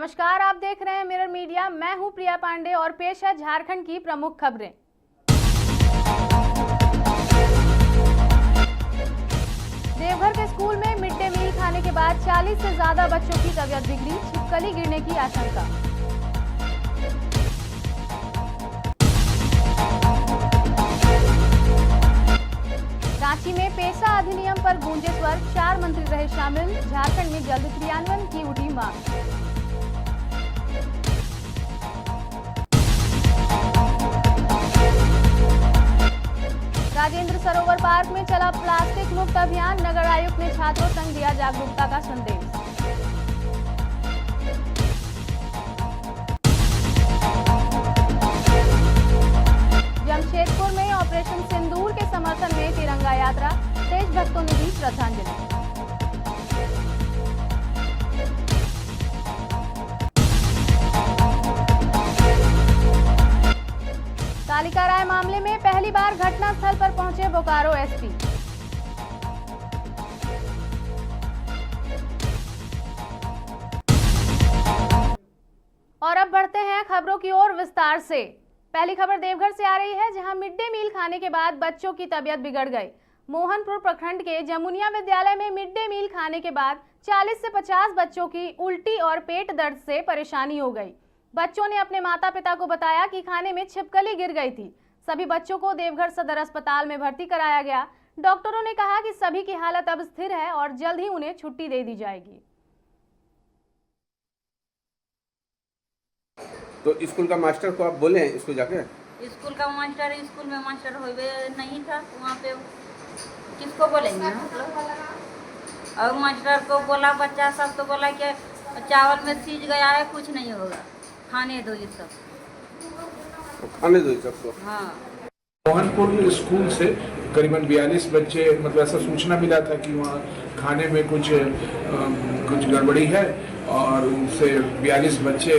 नमस्कार, आप देख रहे हैं मिरर मीडिया। मैं हूं प्रिया पांडे और पेश है झारखंड की प्रमुख खबरें। देवघर के स्कूल में मिड डे मील खाने के बाद 40 से ज्यादा बच्चों की तबीयत बिगड़ी, छिपकली गिरने की आशंका। रांची में पेशा अधिनियम पर गूंजे स्वर, 4 मंत्री रहे शामिल। झारखंड में जल्द क्रियान्वयन की उठी मांग। राजेंद्र सरोवर पार्क में चला प्लास्टिक मुक्त अभियान, नगर आयुक्त ने छात्रों संग दिया जागरूकता का संदेश। जमशेदपुर में ऑपरेशन सिंदूर के समर्थन में तिरंगा यात्रा, देशभक्तों ने दी श्रद्धांजलि। कालिका राय मामले में पहली बार घटनास्थल पर पहुंचे बोकारो एसपी। और अब बढ़ते हैं खबरों की ओर विस्तार से। पहली खबर देवघर से आ रही है, जहां मिड डे मील खाने के बाद बच्चों की तबीयत बिगड़ गई। मोहनपुर प्रखंड के जमुनिया विद्यालय में मिड डे मील खाने के बाद 40 से 50 बच्चों की उल्टी और पेट दर्द से परेशानी हो गई। बच्चों ने अपने माता पिता को बताया कि खाने में छिपकली गिर गई थी। सभी बच्चों को देवघर सदर अस्पताल में भर्ती कराया गया। डॉक्टरों ने कहा कि सभी की हालत अब स्थिर है और जल्द ही उन्हें छुट्टी दे दी जाएगी। तो स्कूल का मास्टर को आप बोले हैं इसको जाके? स्कूल का मास्टर, स्कूल में मास्टर होवे नहीं था, वहाँ पे किसको बोलेंगे हम लोग? और मास्टर को बोला, बच्चा सब तो बोला कि चावल में सीज गया है, कुछ नहीं होगा, खाने दो ये सब, खाने दो ये सबको। हाँ। मोहनपुर स्कूल से करीबन 42 बच्चे, मतलब ऐसा सूचना मिला था कि वहाँ खाने में कुछ गड़बड़ी है और उनसे 42 बच्चे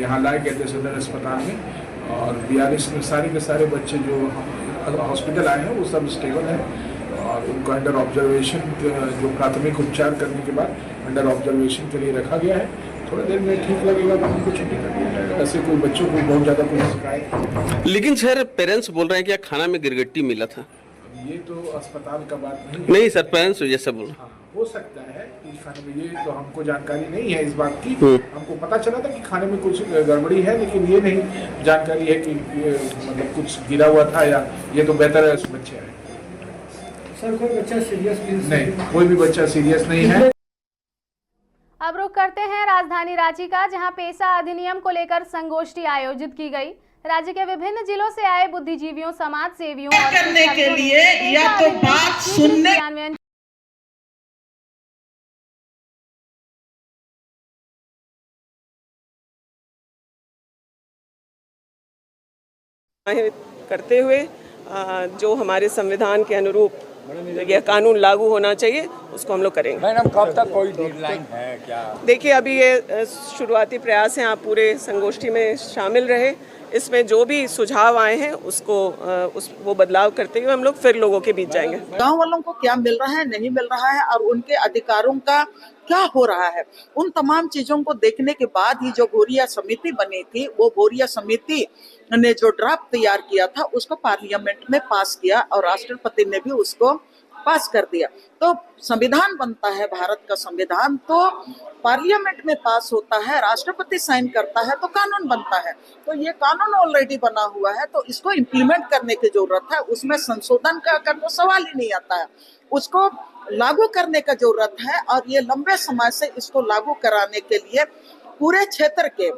यहाँ लाए गए थे सदर अस्पताल में। और 42 में सारे के सारे बच्चे जो हॉस्पिटल आए हैं वो सब स्टेबल है और उनको अंडर ऑब्जर्वेशन, जो प्राथमिक उपचार करने के बाद अंडर ऑब्जर्वेशन के लिए रखा गया है। थोड़ी देर में ठीक लगेगा तो उनको छुट्टी कर दिया जाएगा। ऐसे कोई बच्चों को बहुत ज़्यादा कोई शिकायत। लेकिन सर पेरेंट्स बोल रहे हैं कि खाना में गिरगिट्टी मिला था। ये तो अस्पताल का बात नहीं सर, पेरेंट्स जैसा बोल। हाँ, हो सकता है कि खाने में, ये तो हमको जानकारी नहीं है इस बात की। हमको पता चला था कि खाने में कुछ गड़बड़ी है, लेकिन ये नहीं जानकारी है कि ये मतलब कुछ गिरा हुआ था या ये तो बेहतर है बच्चे आए। सर कोई बच्चा सीरियस नहीं, कोई भी बच्चा सीरियस नहीं है। अब रुख करते हैं राजधानी रांची का, जहां पेशा अधिनियम को लेकर संगोष्ठी आयोजित की गई। राज्य के विभिन्न जिलों से आए बुद्धिजीवियों, समाज सेवियों और करने के लिए या तो बात सुनने करते हुए जो हमारे संविधान के अनुरूप यह कानून लागू होना चाहिए उसको हम लोग करेंगे। मैडम कब तक कोई डेडलाइन है क्या? देखिए अभी ये शुरुआती प्रयास हैं, आप पूरे संगोष्ठी में शामिल रहे। इसमें जो भी सुझाव आए हैं उसको वो बदलाव करते हुए हम लोग फिर लोगों के बीच जाएंगे। गांव वालों को क्या मिल रहा है, नहीं मिल रहा है और उनके अधिकारों का क्या हो रहा है, उन तमाम चीजों को देखने के बाद ही जो भोरिया समिति बनी थी, वो भोरिया समिति ने जो ड्राफ्ट तैयार किया था उसको पार्लियामेंट में पास किया और राष्ट्रपति ने भी उसको पास कर दिया। तो संविधान बनता है, भारत का संविधान तो पार्लियामेंट में पास होता है, राष्ट्रपति साइन करता है तो कानून बनता है। तो ये कानून ऑलरेडी बना हुआ है, तो इसको इम्प्लीमेंट करने की जरूरत है। उसमें संशोधन का तो सवाल ही नहीं आता है, उसको लागू करने का जरूरत है। और ये लंबे समय से इसको लागू कराने के लिए पूरे क्षेत्र के,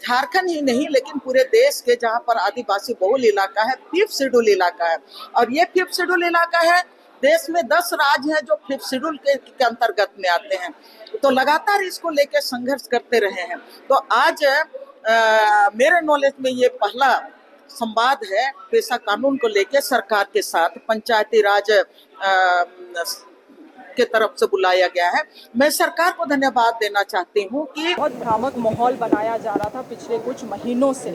झारखंड ही नहीं लेकिन पूरे देश के, जहाँ पर आदिवासी बहुल इलाका है, 5th शेड्यूल इलाका है और ये 5th शेड्यूल इलाका है। देश में 10 राज्य हैं जो 5th शेड्यूल के अंतर्गत में आते हैं, तो लगातार इसको लेकर संघर्ष करते रहे हैं। तो आज मेरे नॉलेज में ये पहला संवाद है पेशा कानून को लेकर सरकार के साथ, पंचायती राज के तरफ से बुलाया गया है। मैं सरकार को धन्यवाद देना चाहती हूँ कि बहुत भ्रामक माहौल बनाया जा रहा था पिछले कुछ महीनों से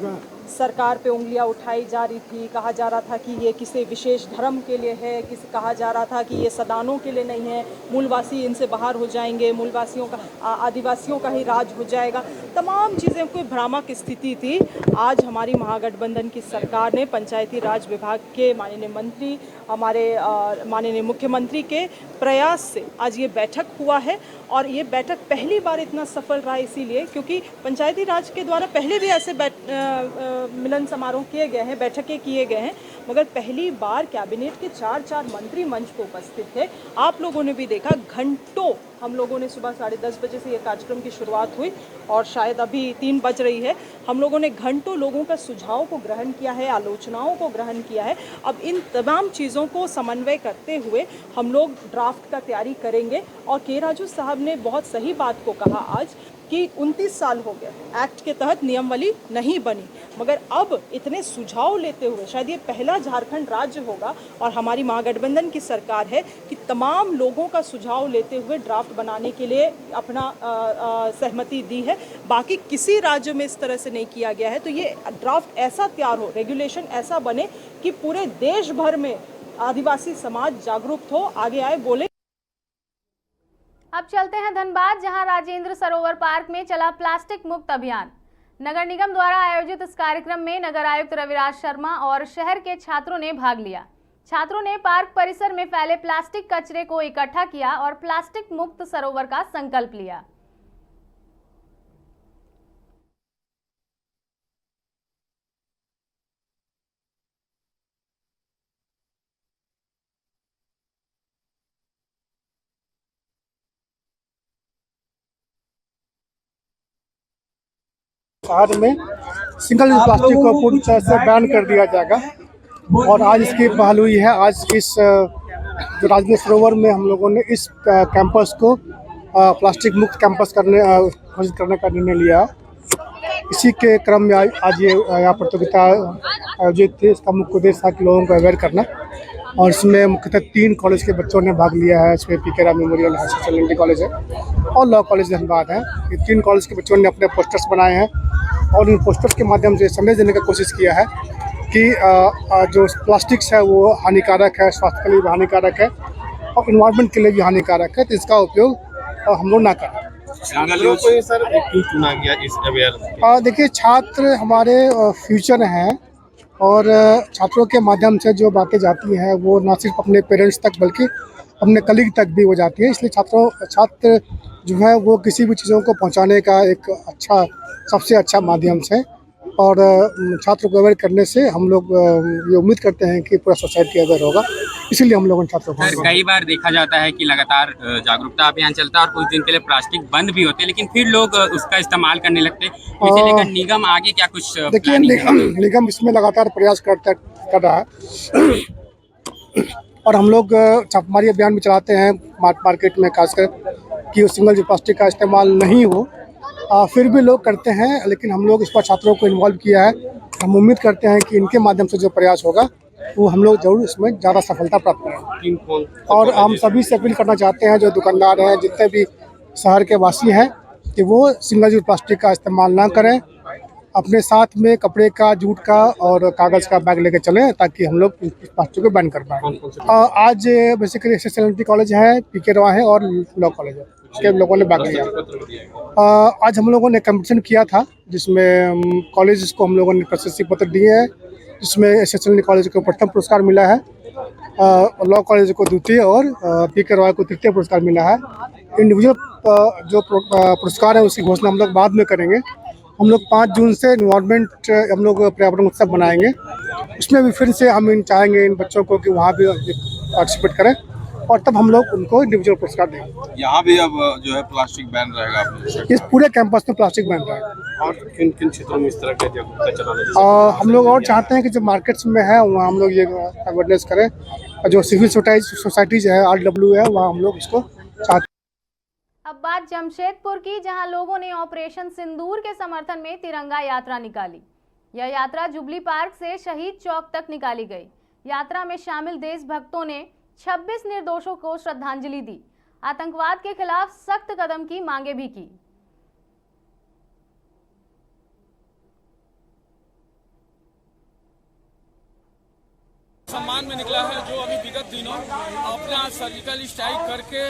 सरकार पे उंगलियां उठाई जा रही थी, कहा जा रहा था कि ये किसी विशेष धर्म के लिए है, कहा जा रहा था कि ये सदानों के लिए नहीं है, मूलवासी इनसे बाहर हो जाएंगे, मूलवासियों का आदिवासियों का ही राज हो जाएगा, तमाम चीज़ें कोई भ्रामक स्थिति थी। आज हमारी महागठबंधन की सरकार ने पंचायती राज विभाग के माननीय मंत्री, हमारे माननीय मुख्यमंत्री के प्रयास से आज ये बैठक हुआ है। और ये बैठक पहली बार इतना सफल रहा इसीलिए क्योंकि पंचायती राज के द्वारा पहले भी ऐसे मिलन समारोह किए गए हैं, बैठकें किए गए हैं, मगर पहली बार कैबिनेट के 4 मंत्री मंच पर उपस्थित थे। आप लोगों ने भी देखा, घंटों हम लोगों ने सुबह 10:30 बजे से ये कार्यक्रम की शुरुआत हुई और शायद अभी 3 बज रही है। हम लोगों ने घंटों लोगों का सुझाव को ग्रहण किया है, आलोचनाओं को ग्रहण किया है। अब इन तमाम चीज़ों को समन्वय करते हुए हम लोग ड्राफ्ट का तैयारी करेंगे। और के राजू साहब ने बहुत सही बात को कहा आज कि 29 साल हो गए एक्ट के तहत नियमावली नहीं बनी, मगर अब इतने सुझाव लेते हुए शायद ये पहला झारखंड राज्य होगा और हमारी महागठबंधन की सरकार है कि तमाम लोगों का सुझाव लेते हुए ड्राफ्ट बनाने के लिए अपना सहमति दी है। बाकी किसी राज्य में इस तरह से नहीं किया गया है, तो ये ड्राफ्ट ऐसा तैयार हो, रेगुलेशन ऐसा बने कि पूरे देश भर में आदिवासी समाज जागरूक हो, आगे आए, बोले। अब चलते हैं धनबाद, जहां राजेंद्र सरोवर पार्क में चला प्लास्टिक मुक्त अभियान। नगर निगम द्वारा आयोजित इस कार्यक्रम में नगर आयुक्त रविराज शर्मा और शहर के छात्रों ने भाग लिया। छात्रों ने पार्क परिसर में फैले प्लास्टिक कचरे को इकट्ठा किया और प्लास्टिक मुक्त सरोवर का संकल्प लिया। शहर में सिंगल यूज प्लास्टिक को पूरी तरह से बैन कर दिया जाएगा और आज इसकी पहल हुई है। आज इस जो राजेंद्र सरोवर में हम लोगों ने इस कैंपस को प्लास्टिक मुक्त कैंपस घोषित करने का निर्णय लिया। इसी के क्रम में आज ये यहाँ प्रतियोगिता आयोजित थी। इसका मुख्य उद्देश्य था कि लोगों को अवेयर करना और इसमें मुख्यतः 3 कॉलेज के बच्चों ने भाग लिया है। इसमें पी के Ram memorial high secondary college है और लॉ कॉलेज धनबाद है। ये 3 कॉलेज के बच्चों ने अपने पोस्टर्स बनाए हैं और इन पोस्टर्स के माध्यम से संदेश देने की कोशिश किया है कि जो प्लास्टिक्स है वो हानिकारक है, स्वास्थ्य के लिए भी हानिकारक है और इन्वायरमेंट के लिए भी हानिकारक है, तो इसका उपयोग हम लोग ना करें। सर क्यों चुना गया इस अवेयर? देखिए, छात्र हमारे फ्यूचर हैं और छात्रों के माध्यम से जो बातें जाती हैं वो ना सिर्फ अपने पेरेंट्स तक बल्कि अपने कलीग तक भी हो जाती है। इसलिए छात्र जो है वो किसी भी चीज़ों को पहुंचाने का एक सबसे अच्छा माध्यम से और छात्रों को अवेयर करने से हम लोग ये उम्मीद करते हैं कि पूरा सोसाइटी अवेयर होगा। इसीलिए हम लोग उन छात्रों को कई बार देखा जाता है कि लगातार जागरूकता अभियान चलता है और कुछ दिन के लिए प्लास्टिक बंद भी होते हैं, लेकिन फिर लोग उसका इस्तेमाल करने लगते हैं। इसे लेकर निगम आगे क्या कुछ देखिए, निगम इसमें लगातार प्रयास कर रहा है और हम लोग छापामारी अभियान भी चलाते हैं मार्केट में, खासकर कि सिंगल यूज प्लास्टिक का इस्तेमाल नहीं हो। फिर भी लोग करते हैं, लेकिन हम लोग इस पर छात्रों को इन्वॉल्व किया है। हम उम्मीद करते हैं कि इनके माध्यम से जो प्रयास होगा वो हम लोग जरूर इसमें ज़्यादा सफलता प्राप्त करेंगे। और हम सभी से अपील करना चाहते हैं, जो दुकानदार हैं, जितने भी शहर के वासी हैं, कि वो सिंगल यूज प्लास्टिक का इस्तेमाल ना करें। अपने साथ में कपड़े का, जूट का और कागज़ का बैग लेके चलें ताकि हम लोग इस प्लास्टिक को बैन कर पाएँ। आज बेसिकली एसएसएलएनटी कॉलेज है, पीके रॉय है और लॉ कॉलेज है, के लोगों ने भाग लिया। आज हम लोगों ने कंपटीशन किया था जिसमें कॉलेज को हम लोगों ने प्रशस्ति पत्र दिए हैं, जिसमें एसएसएलएनटी कॉलेज को प्रथम पुरस्कार मिला है, लॉ कॉलेज को द्वितीय और पीके रॉय को तृतीय पुरस्कार मिला है। इंडिविजुअल जो पुरस्कार है उसकी घोषणा हम लोग बाद में करेंगे। हम लोग 5 जून से एनवायरनमेंट हम लोग पर्यावरण उत्सव बनाएंगे, उसमें भी फिर से हम चाहेंगे इन बच्चों को कि वहाँ भी पार्टिसिपेट करें और तब हम लोग उनको इंडिविजुअल पुरस्कार देंगे। यहाँ भी अब जो है प्लास्टिक बैन रहेगा? इस पूरे कैंपस में प्लास्टिक बैन रहेगा। और किन किन क्षेत्रों में इस तरह के जागरूकता चलाने? हम लोग और चाहते हैं कि जो मार्केट्स में है वहाँ हम लोग ये अवेयरनेस करें, और जो सिविल सोसाइटीज है, RW है, वहाँ हम लोग इसको चाहते हैं। अब बात जमशेदपुर की, जहां लोगों ने ऑपरेशन सिंदूर के समर्थन में तिरंगा यात्रा निकाली। यह यात्रा जुबली पार्क से शहीद चौक तक निकाली गई। यात्रा में शामिल देशभक्तों ने 26 निर्दोषों को श्रद्धांजलि दी, आतंकवाद के खिलाफ सख्त कदम की मांगे भी की। पाकिस्तान में निकला है, जो अभी विगत दिनों अपना सर्जिकल स्ट्राइक करके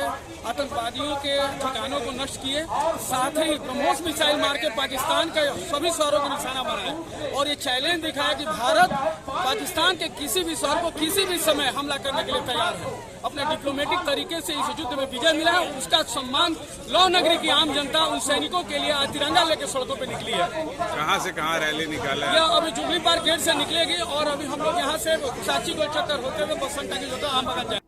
आतंकवादियों के ठिकानों को नष्ट किए, साथ ही ब्रह्मोस मिसाइल मार के पाकिस्तान के सभी शहरों को निशाना बनाया और ये चैलेंज दिखाया कि भारत पाकिस्तान के किसी भी शहर को किसी भी समय हमला करने के लिए तैयार है। अपने डिप्लोमेटिक तरीके से इस युद्ध में विजय मिला है, उसका सम्मान लौ नगरी की आम जनता उन सैनिकों के लिए आज तिरंगा लेकर सड़कों पे निकली है। कहाँ से कहाँ रैली निकाला है? यह अभी जुबली पार्क गेट से निकलेगी और अभी हम लोग यहाँ से सांची गोल चक्कर होते हुए बसंत टाकी होता आम बागान जाए।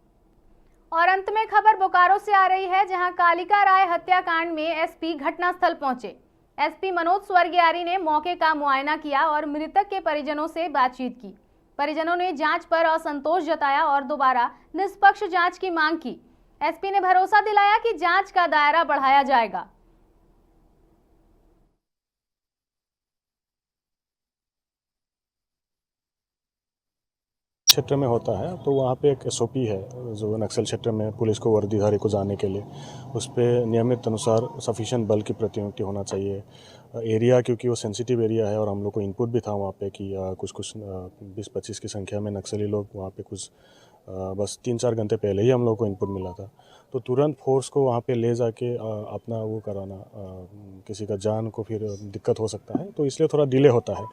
और अंत में खबर बोकारो से आ रही है, जहां कालिका राय हत्याकांड में एसपी घटनास्थल पहुंचे। एसपी मनोज स्वर्गियारी ने मौके का मुआयना किया और मृतक के परिजनों से बातचीत की। परिजनों ने जांच पर असंतोष जताया और दोबारा निष्पक्ष जांच की मांग की। एसपी ने भरोसा दिलाया कि जांच का दायरा बढ़ाया जाएगा। क्षेत्र में होता है तो वहाँ पे एक एसओपी है जो नक्सल क्षेत्र में पुलिस को वर्दीधारी को जाने के लिए, उस पर नियमित अनुसार सफिशिएंट बल की प्रतिनियुक्ति होना चाहिए। एरिया क्योंकि वो सेंसिटिव एरिया है और हम लोग को इनपुट भी था वहाँ पे कि कुछ 20-25 की संख्या में नक्सली लोग वहाँ पे कुछ बस 3-4 घंटे पहले ही हम लोग को इनपुट मिला था, तो तुरंत फोर्स को वहाँ पे ले जाके अपना वो कराना, किसी का जान को फिर दिक्कत हो सकता है, तो इसलिए थोड़ा डिले होता है।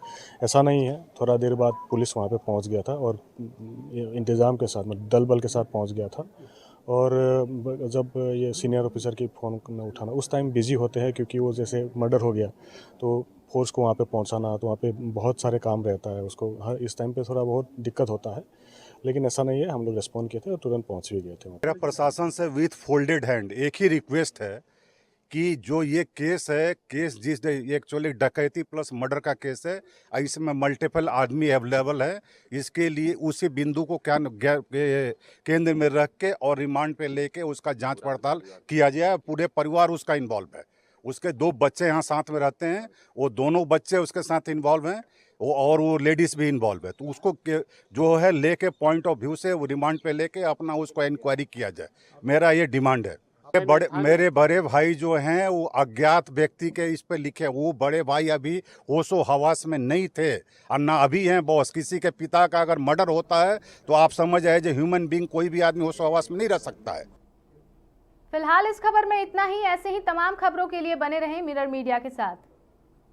ऐसा नहीं है, थोड़ा देर बाद पुलिस वहाँ पे पहुँच गया था और इंतज़ाम के साथ मतलब दल बल के साथ पहुँच गया था। और जब ये सीनियर ऑफिसर की फ़ोन न उठाना, उस टाइम बिजी होते हैं क्योंकि वो जैसे मर्डर हो गया तो फोर्स को वहाँ पे पहुँचाना, तो वहाँ पे बहुत सारे काम रहता है उसको, हर इस टाइम पे थोड़ा बहुत दिक्कत होता है, लेकिन ऐसा नहीं है। हम लोग रिस्पॉन्ड किए थे और तुरंत पहुँच भी गए थे। मेरा प्रशासन से विथ फोल्डेड हैंड एक ही रिक्वेस्ट है कि जो ये केस है, केस जिस एक्चुअली डकैती प्लस मर्डर का केस है, इसमें मल्टीपल आदमी अवेलेबल है, इसके लिए उसी बिंदु को क्या केंद्र में रख के और रिमांड पे लेके उसका जांच पड़ताल किया जाए। पूरे परिवार उसका इन्वॉल्व है, उसके 2 बच्चे यहाँ साथ में रहते हैं, वो दोनों बच्चे उसके साथ इन्वॉल्व हैं, और वो लेडीज़ भी इन्वॉल्व है, तो उसको जो है लेके पॉइंट ऑफ व्यू से वो रिमांड पे लेके अपना उसको इंक्वायरी किया जाए। मेरा ये डिमांड है। मेरे बड़े भाई जो हैं वो अज्ञात व्यक्ति के इस पे लिखे, वो बड़े भाई अभी होशो हवास में नहीं थे और ना अभी हैं बॉस। किसी के पिता का अगर मर्डर होता है तो आप समझ आए जो ह्यूमन बीइंग कोई भी आदमी होशो हवास में नहीं रह सकता है। फिलहाल इस खबर में इतना ही। ऐसे ही तमाम खबरों के लिए बने रहें मिरर मीडिया के साथ।